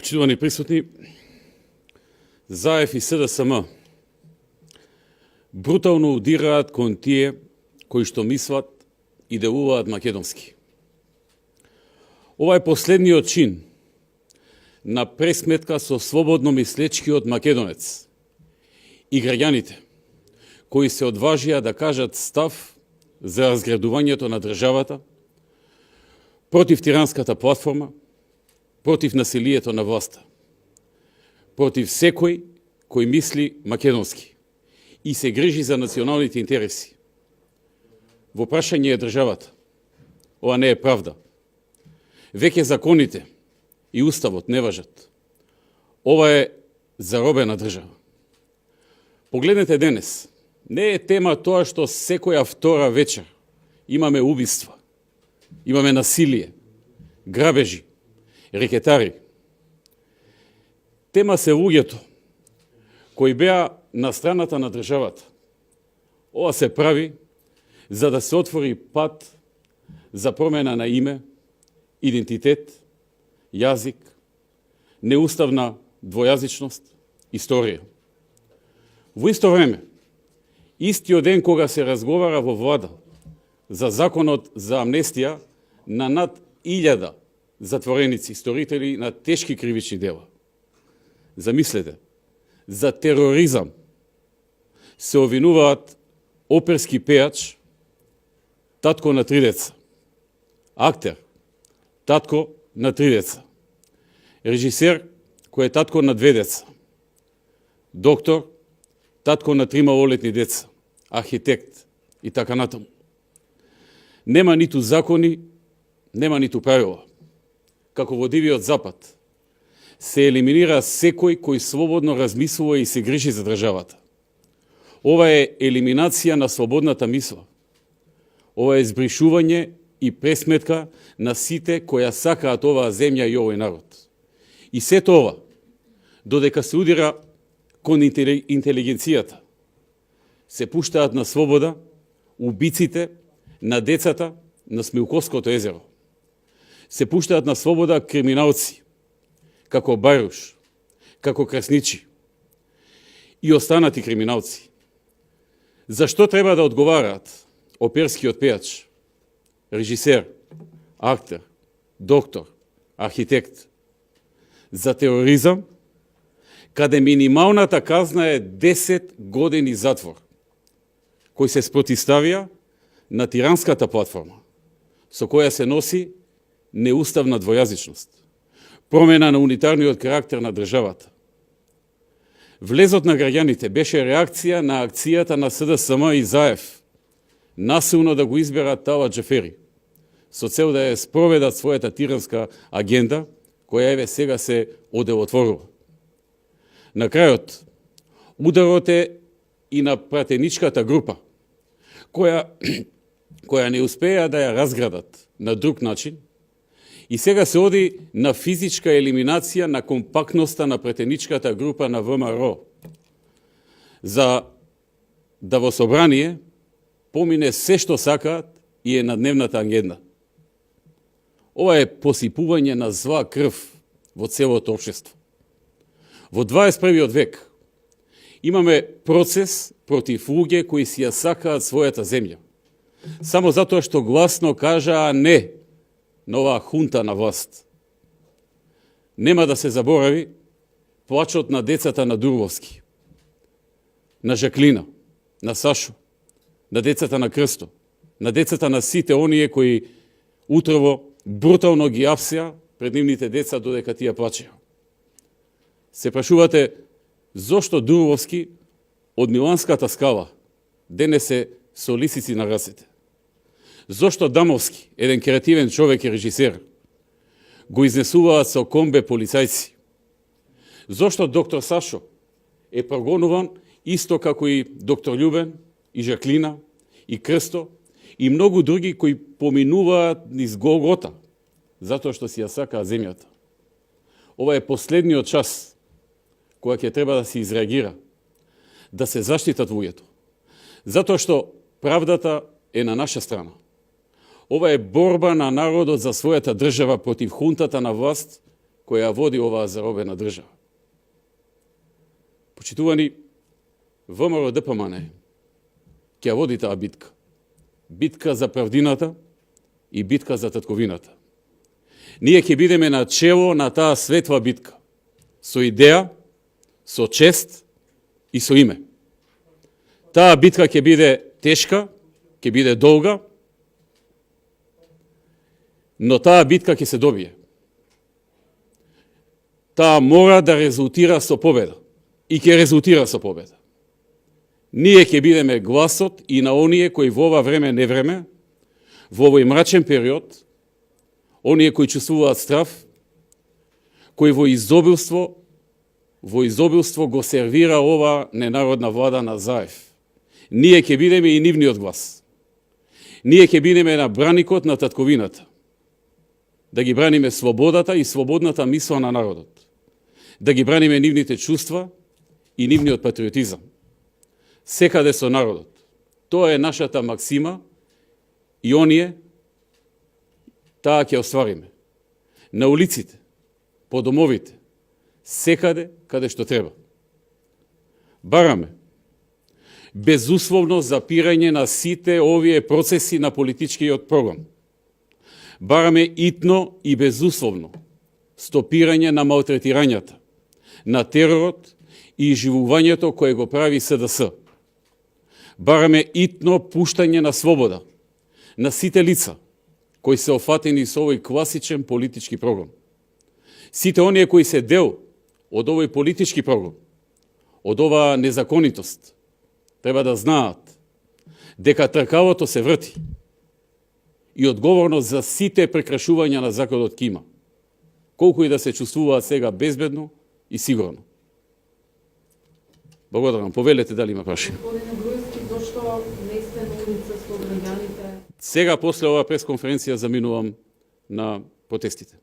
Почитувани присутни, ЗАЕФ и СДСМ брутално удираат кон тие кои што мислат и делуваат македонски. Ова е последниот чин на пресметка со слободно мислечкиот македонец и граѓаните кои се одважија да кажат став за разградувањето на државата против тиранската платформа, против насилието на власта, против секој кој мисли македонски и се грижи за националните интереси. Во прашање е државата. Ова не е правда. Веќе законите и уставот не важат. Ова е заробена држава. Погледнете денес. Не е тема тоа што секоја втора вечер имаме убиства, имаме насилие, грабежи, рекетари. Тема се луѓето кои беа на страната на државата. Ова се прави за да се отвори пат за промена на име, идентитет, јазик, неуставна двојазичност, историја. Во исто време, истиот ден кога се разговара во влада за законот за амнестија на над 1000 затвореници, сторители на тешки кривични дела. Замислете, за тероризам се обвинуваат оперски пејач, татко на 3 деца, актер, татко на 3 деца, режисер кој е татко на 2 деца, доктор, татко на 3 малолетни деца, архитект и така натаму. Нема ниту закони, нема ниту правила. Како во дивиот запад, се елиминира секој кој слободно размислува и се грижи за државата. Ова е елиминација на слободната мисла. Ова е збришување и пресметка на сите која сакаат оваа земја и овој народ. И сето ова, додека се удира кон интелигенцијата, се пуштаат на слобода убиците на децата на Смилковското езеро. Се пуштаат на слобода криминалци, како Баруш, како Красничи и останати криминалци. Зашто треба да одговараат оперскиот пејач, режисер, актер, доктор, архитект за тероризам, каде минималната казна е 10 години затвор, кој се спротивставија на тиранската платформа, со која се носи неуставна двојазичност, промена на унитарниот карактер на државата. Влезот на граѓаните беше реакција на акцијата на СДСМ и ЗАЕФ, насилно да го изберат Талат Џафери, со цел да ја спроведат својата тиранска агенда, која еве сега се оделотворува. На крајот, ударот е и на пратеничката група, која не успеа да ја разградат на друг начин, и сега се оди на физичка елиминација на компактноста на претеничката група на ВМРО, за да во собрание помине се што сакаат и е на дневната агенда. Ова е посипување на зла крв во целото општество. Во 21. век имаме процес против луѓе кои си ја сакаат својата земја, само затоа што гласно кажаа не на оваа хунта на власт. Нема да се заборави плачот на децата на Дурвовски, на Жаклина, на Сашо, на децата на Крсто, на децата на сите оние кои утрово брутално ги апсеа пред нивните деца додека тие плачеа. Се прашувате зошто Дурвовски од Миланската скала денес е со лисици на расите? Зошто Дамовски, еден креативен човек и режисер, го изнесуваат со комбе полицајци? Зошто доктор Сашо е прогонуван исто како и доктор Љубен, и Жаклина, и Крсто, и многу други кои поминуваат низ Голгота, затоа што си ја сакаат земјата? Ова е последниот час која ќе треба да се изреагира, да се заштитат луѓето, затоа што правдата е на наша страна. Ова е борба на народот за својата држава против хунтата на власт која води оваа заробена држава. Почитувани, ВМРО ДПМН ќе води таа битка. Битка за правдината и битка за татковината. Ние ќе бидеме на чело на таа светла битка, со идеја, со чест и со име. Таа битка ќе биде тешка, ќе биде долга, но таа битка ќе се добие. Таа мора да резултира со победа и ќе резултира со победа. Ние ќе бидеме гласот и на оние кои во ова време не време, во овој мрачен период, оние кои чувствуваат страв, кои во изобилство го сервира ова ненародна влада на Заев. Ние ќе бидеме и нивниот глас. Ние ќе бидеме на браникот на татковината. Да ги браниме слободата и слободната мисла на народот. Да ги браниме нивните чувства и нивниот патриотизам. Секаде со народот. Тоа е нашата максима и оние таа ќе оствариме. На улиците, по домовите, секаде каде што треба. Бараме безусловно запирање на сите овие процеси на политичкиот прогон. Бараме итно и безусловно стопирање на малтретирањата, на теророт и живувањето кое го прави СДС. Бараме итно пуштање на слобода на сите лица кои се офатени со овој класичен политички прогон. Сите оние кои се дел од овој политички прогон, од оваа незаконитост, треба да знаат дека тркалото се врти и одговорност за сите прекрашувања на законот ќе има, колку и да се чувствуваат сега безбедно и сигурно. Благодарам. Повелете дали има прашање. Господине Груевски, зошто не сте на улица со граѓаните? Сега после оваа пресконференција заминувам на протестите.